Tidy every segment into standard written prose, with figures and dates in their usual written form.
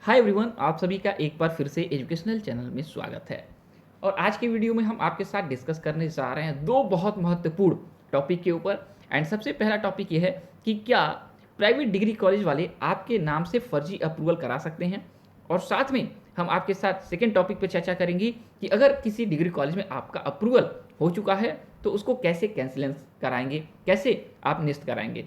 Hi everyone, आप सभी का एक बार फिर से एजुकेशनल चैनल में स्वागत है। और आज के वीडियो में हम आपके साथ डिस्कस करने जा रहे हैं दो बहुत महत्वपूर्ण टॉपिक के ऊपर। एंड सबसे पहला टॉपिक ये है कि क्या प्राइवेट डिग्री कॉलेज वाले आपके नाम से फर्जी अप्रूवल करा सकते हैं, और साथ में हम आपके साथ सेकेंड टॉपिक पर चर्चा करेंगे कि अगर किसी डिग्री कॉलेज में आपका अप्रूवल हो चुका है तो उसको कैसे कैंसिलेंस कराएंगे, कैसे आप निरस्त कराएंगे।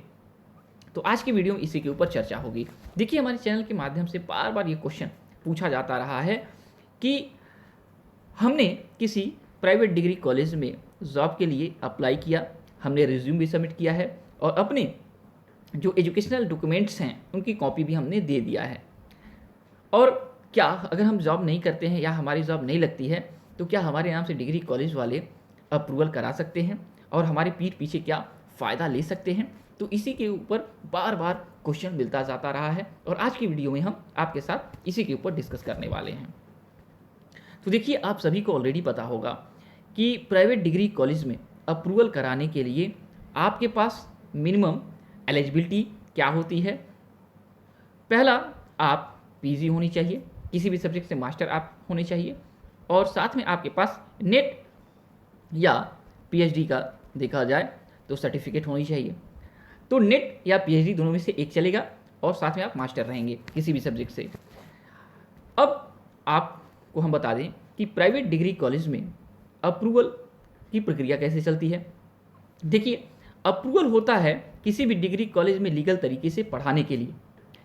तो आज की वीडियो में इसी के ऊपर चर्चा होगी। देखिए, हमारे चैनल के माध्यम से बार बार ये क्वेश्चन पूछा जाता रहा है कि हमने किसी प्राइवेट डिग्री कॉलेज में जॉब के लिए अप्लाई किया, हमने रिज्यूम भी सबमिट किया है और अपने जो एजुकेशनल डॉक्यूमेंट्स हैं उनकी कॉपी भी हमने दे दिया है, और क्या अगर हम जॉब नहीं करते हैं या हमारी जॉब नहीं लगती है तो क्या हमारे नाम से डिग्री कॉलेज वाले अप्रूवल करा सकते हैं और हमारे पीठ पीछे क्या फ़ायदा ले सकते हैं। तो इसी के ऊपर बार बार क्वेश्चन मिलता जाता रहा है और आज की वीडियो में हम आपके साथ इसी के ऊपर डिस्कस करने वाले हैं। तो देखिए, आप सभी को ऑलरेडी पता होगा कि प्राइवेट डिग्री कॉलेज में अप्रूवल कराने के लिए आपके पास मिनिमम एलिजिबिलिटी क्या होती है। पहला, आप पीजी होनी चाहिए, किसी भी सब्जेक्ट से मास्टर आप होने चाहिए, और साथ में आपके पास नेट या पीएचडी का देखा जाए तो सर्टिफिकेट होनी चाहिए। तो नेट या पीएचडी दोनों में से एक चलेगा और साथ में आप मास्टर रहेंगे किसी भी सब्जेक्ट से। अब आपको हम बता दें कि प्राइवेट डिग्री कॉलेज में अप्रूवल की प्रक्रिया कैसे चलती है। देखिए, अप्रूवल होता है किसी भी डिग्री कॉलेज में लीगल तरीके से पढ़ाने के लिए,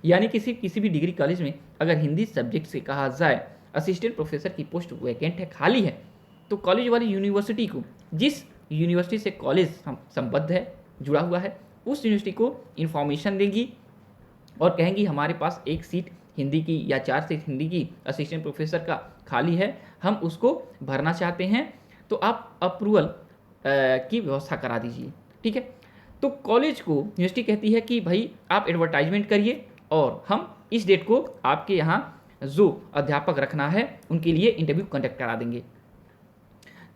यानी किसी भी डिग्री कॉलेज में अगर हिंदी सब्जेक्ट से कहा जाए असिस्टेंट प्रोफेसर की पोस्ट वैकेंट है, खाली है, तो कॉलेज वाली यूनिवर्सिटी को, जिस यूनिवर्सिटी से कॉलेज संबद्ध है, जुड़ा हुआ है, उस यूनिवर्सिटी को इन्फॉर्मेशन देंगी और कहेंगी हमारे पास एक सीट हिंदी की या 4 सीट हिंदी की असिस्टेंट प्रोफेसर का खाली है, हम उसको भरना चाहते हैं, तो आप अप्रूवल की व्यवस्था करा दीजिए। ठीक है, तो कॉलेज को यूनिवर्सिटी कहती है कि भाई आप एडवर्टाइजमेंट करिए और हम इस डेट को आपके यहाँ जो अध्यापक रखना है उनके लिए इंटरव्यू कंडक्ट करा देंगे।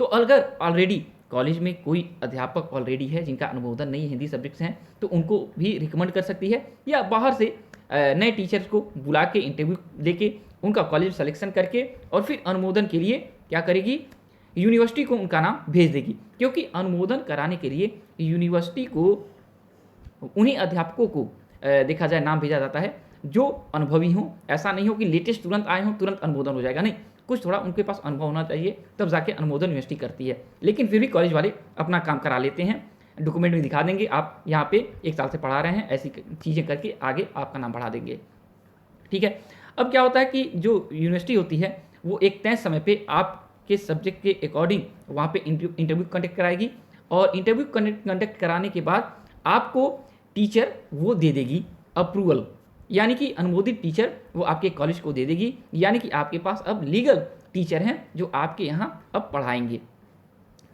तो अगर ऑलरेडी कॉलेज में कोई अध्यापक ऑलरेडी है जिनका अनुमोदन नहीं है, हिंदी सब्जेक्ट्स हैं, तो उनको भी रिकमेंड कर सकती है, या बाहर से नए टीचर्स को बुला के इंटरव्यू लेके उनका कॉलेज सिलेक्शन करके और फिर अनुमोदन के लिए क्या करेगी, यूनिवर्सिटी को उनका नाम भेज देगी। क्योंकि अनुमोदन कराने के लिए यूनिवर्सिटी को उन्हीं अध्यापकों को देखा जाए नाम भेजा जाता है जो अनुभवी हों। ऐसा नहीं हो कि लेटेस्ट तुरंत आए हों तुरंत अनुमोदन हो जाएगा, नहीं, कुछ थोड़ा उनके पास अनुभव होना चाहिए, तब जाके अनुमोदन यूनिवर्सिटी करती है। लेकिन फिर भी कॉलेज वाले अपना काम करा लेते हैं, डॉक्यूमेंट में दिखा देंगे आप यहाँ पे 1 साल से पढ़ा रहे हैं, ऐसी चीज़ें करके आगे आपका नाम बढ़ा देंगे। ठीक है, अब क्या होता है कि जो यूनिवर्सिटी होती है वो एक तय समय पे आपके सब्जेक्ट के अकॉर्डिंग वहाँ पे इंटरव्यू कंडक्ट कराएगी, और इंटरव्यू कंडक्ट कराने के बाद आपको टीचर वो दे देगी अप्रूवल, यानी कि अनुमोदित टीचर वो आपके कॉलेज को दे देगी, यानी कि आपके पास अब लीगल टीचर हैं जो आपके यहाँ अब पढ़ाएंगे।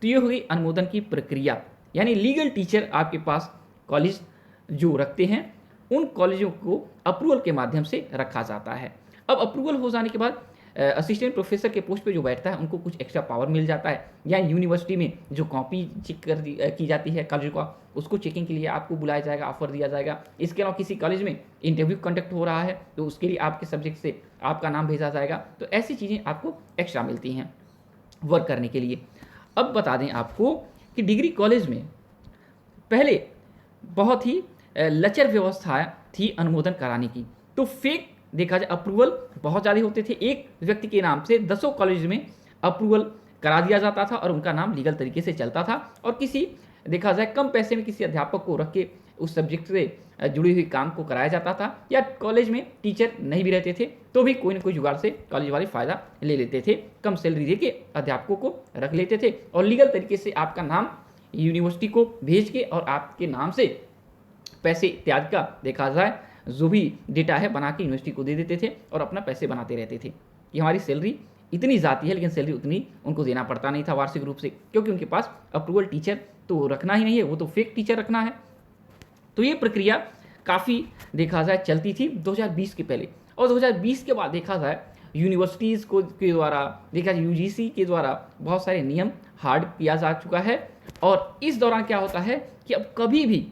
तो ये हुई अनुमोदन की प्रक्रिया, यानी लीगल टीचर आपके पास कॉलेज जो रखते हैं उन कॉलेजों को अप्रूवल के माध्यम से रखा जाता है। अब अप्रूवल हो जाने के बाद असिस्टेंट प्रोफेसर के पोस्ट पे जो बैठता है उनको कुछ एक्स्ट्रा पावर मिल जाता है, या यूनिवर्सिटी में जो कॉपी चेक की जाती है कॉलेज का, उसको चेकिंग के लिए आपको बुलाया जाएगा, ऑफर दिया जाएगा। इसके अलावा किसी कॉलेज में इंटरव्यू कंडक्ट हो रहा है तो उसके लिए आपके सब्जेक्ट से आपका नाम भेजा जाएगा। तो ऐसी चीज़ें आपको एक्स्ट्रा मिलती हैं वर्क करने के लिए। अब बता दें आपको कि डिग्री कॉलेज में पहले बहुत ही लचर व्यवस्था थी अनुमोदन कराने की। तो फेक देखा जाए अप्रूवल बहुत ज़्यादा होते थे, एक व्यक्ति के नाम से 10 कॉलेज में अप्रूवल करा दिया जाता था और उनका नाम लीगल तरीके से चलता था, और किसी देखा जाए कम पैसे में किसी अध्यापक को रख के उस सब्जेक्ट से जुड़ी हुई काम को कराया जाता था, या कॉलेज में टीचर नहीं भी रहते थे तो भी कोई ना कोई जुगाड़ से कॉलेज वाले फ़ायदा ले लेते थे, कम सैलरी दे के अध्यापकों को रख लेते थे और लीगल तरीके से आपका नाम यूनिवर्सिटी को भेज के और आपके नाम से पैसे इत्यादि का देखा जाए जो भी डेटा है बना के यूनिवर्सिटी को दे देते थे और अपना पैसे बनाते रहते थे कि हमारी सैलरी इतनी जाती है, लेकिन सैलरी उतनी उनको देना पड़ता नहीं था वार्षिक रूप से, क्योंकि उनके पास अप्रूवल टीचर तो रखना ही नहीं है, वो तो फेक टीचर रखना है। तो ये प्रक्रिया काफ़ी देखा जाए चलती थी 2020 के पहले, और 2020 के बाद देखा जाए यूनिवर्सिटीज़ को के द्वारा देखा जाए यूजीसी के द्वारा बहुत सारे नियम हार्ड किया जा चुका है। और इस दौरान क्या होता है कि अब कभी भी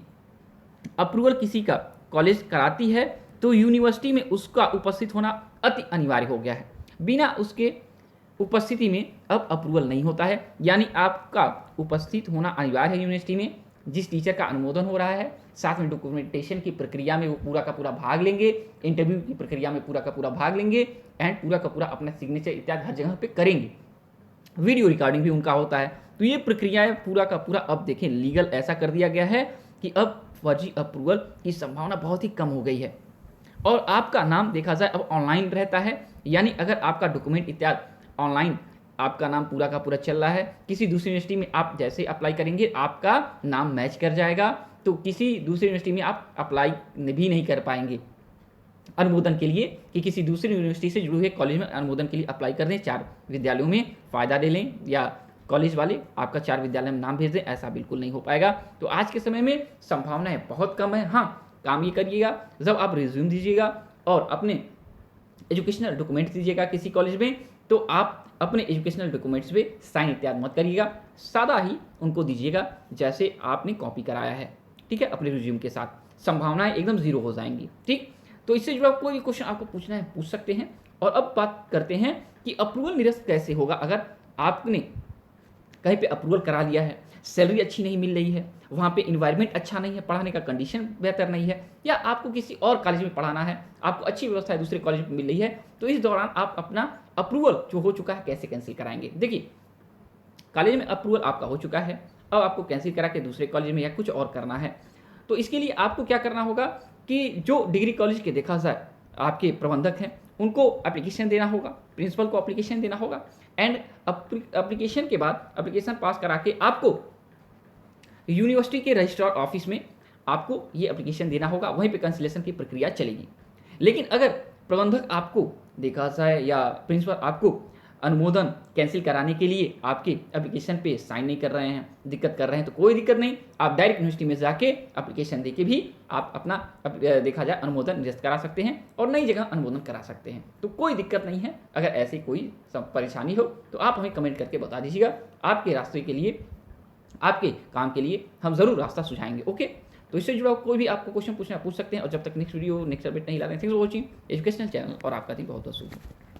अप्रूवल किसी का कॉलेज कराती है तो यूनिवर्सिटी में उसका उपस्थित होना अति अनिवार्य हो गया है। बिना उसके उपस्थिति में अब अप्रूवल नहीं होता है, यानी आपका उपस्थित होना अनिवार्य है यूनिवर्सिटी में। जिस टीचर का अनुमोदन हो रहा है, साथ में डॉक्यूमेंटेशन की प्रक्रिया में वो पूरा का पूरा भाग लेंगे, इंटरव्यू की प्रक्रिया में पूरा का पूरा भाग लेंगे, एंड पूरा का पूरा अपना सिग्नेचर इत्यादि हर जगह पे करेंगे। वीडियो रिकॉर्डिंग भी उनका होता है। तो ये प्रक्रियाएं पूरा का पूरा अब देखें लीगल ऐसा कर दिया गया है कि अब फर्जी अप्रूवल की संभावना बहुत ही कम हो गई है। और आपका नाम देखा जाए अब ऑनलाइन रहता है, यानी अगर आपका डॉक्यूमेंट इत्यादि ऑनलाइन आपका नाम पूरा का पूरा चल रहा है, किसी दूसरी यूनिवर्सिटी में आप जैसे अप्लाई करेंगे आपका नाम मैच कर जाएगा, तो किसी दूसरी यूनिवर्सिटी में आप अप्लाई भी नहीं कर पाएंगे अनुमोदन के लिए कि किसी दूसरी यूनिवर्सिटी से जुड़े हुए कॉलेज में अनुमोदन के लिए अप्लाई कर दें, 4 विद्यालयों में फ़ायदा ले लें या कॉलेज वाले आपका 4 विद्यालय में नाम भेज दें, ऐसा बिल्कुल नहीं हो पाएगा। तो आज के समय में संभावनाएं बहुत कम है। हाँ, काम ये करिएगा, जब आप रिज्यूम दीजिएगा और अपने एजुकेशनल डॉक्यूमेंट्स दीजिएगा किसी कॉलेज में, तो आप अपने एजुकेशनल डॉक्यूमेंट्स पे साइन इत्यादि मत करिएगा, सादा ही उनको दीजिएगा जैसे आपने कॉपी कराया है, ठीक है, अपने रिज्यूम के साथ। संभावनाएं एकदम जीरो हो जाएंगी, ठीक। तो इससे जुड़ा कोई क्वेश्चन आपको पूछना है पूछ सकते हैं। और अब बात करते हैं कि अप्रूवल निरस्त कैसे होगा। अगर आपने कहीं पे अप्रूवल करा लिया है, सैलरी अच्छी नहीं मिल रही है, वहाँ पे इन्वायरमेंट अच्छा नहीं है, पढ़ाने का कंडीशन बेहतर नहीं है, या आपको किसी और कॉलेज में पढ़ाना है, आपको अच्छी व्यवस्था है दूसरे कॉलेज में मिल रही है, तो इस दौरान आप अपना अप्रूवल जो हो चुका है कैसे कैंसिल कराएंगे। देखिए, कॉलेज में अप्रूवल आपका हो चुका है, अब आपको कैंसिल करा के दूसरे कॉलेज में या कुछ और करना है, तो इसके लिए आपको क्या करना होगा कि जो डिग्री कॉलेज के देखा जाए आपके प्रबंधक हैं उनको एप्लीकेशन देना होगा, प्रिंसिपल को एप्लीकेशन देना होगा, एंड एप्लीकेशन के बाद एप्लीकेशन पास करा के आपको यूनिवर्सिटी के रजिस्ट्रार ऑफिस में आपको ये एप्लीकेशन देना होगा, वहीं पे कैंसिलेशन की प्रक्रिया चलेगी। लेकिन अगर प्रबंधक आपको देखा जाए या प्रिंसिपल आपको अनुमोदन कैंसिल कराने के लिए आपके एप्लीकेशन पे साइन नहीं कर रहे हैं, दिक्कत कर रहे हैं, तो कोई दिक्कत नहीं, आप डायरेक्ट यूनिवर्सिटी में जाके एप्लीकेशन देके भी आप अपना देखा जाए अनुमोदन निरस्त करा सकते हैं और नई जगह अनुमोदन करा सकते हैं। तो कोई दिक्कत नहीं है। अगर ऐसी कोई परेशानी हो तो आप हमें कमेंट करके बता दीजिएगा, आपके रास्ते के लिए, आपके काम के लिए हम ज़रूर रास्ता सुझाएंगे। ओके, तो इससे जुड़ा कोई भी आपको क्वेश्चन पूछना पूछ सकते हैं। और जब तक नेक्स्ट वीडियो नेक्स्ट अपडेट नहीं लाते हैं, thanks for watching educational channel, और आपका दिन बहुत बहुत शुभ।